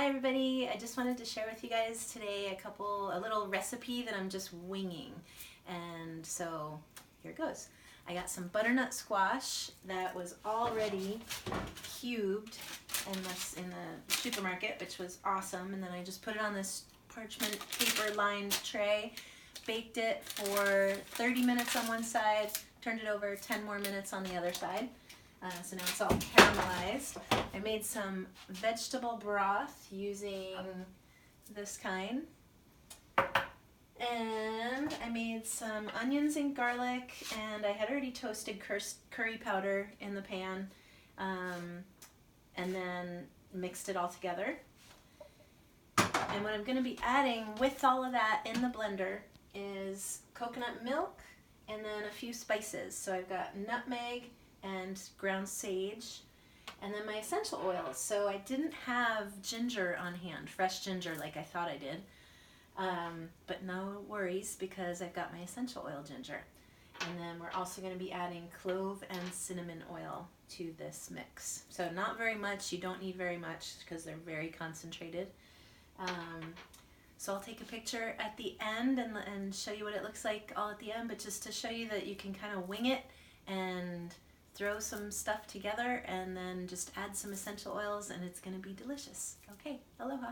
Hi everybody, I just wanted to share with you guys today a little recipe that I'm just winging. And so here it goes. I got some butternut squash that was already cubed in the supermarket, which was awesome. And then I just put it on this parchment paper lined tray, baked it for 30 minutes on one side, turned it over 10 more minutes on the other side. So now it's all caramelized. I made some vegetable broth using this kind. And I made some onions and garlic, and I had already toasted curry powder in the pan, and then mixed it all together. And what I'm going to be adding with all of that in the blender is coconut milk and then a few spices. So I've got nutmeg and ground sage, and then my essential oils. So I didn't have ginger on hand, fresh ginger like I thought I did, but no worries because I've got my essential oil ginger. And then we're also going to be adding clove and cinnamon oil to this mix. So not very much, you don't need very much because they're very concentrated. So I'll take a picture at the end and show you what it looks like all at the end, but just to show you that you can kind of wing it and throw some stuff together and then just add some essential oils and it's going to be delicious. Okay, aloha.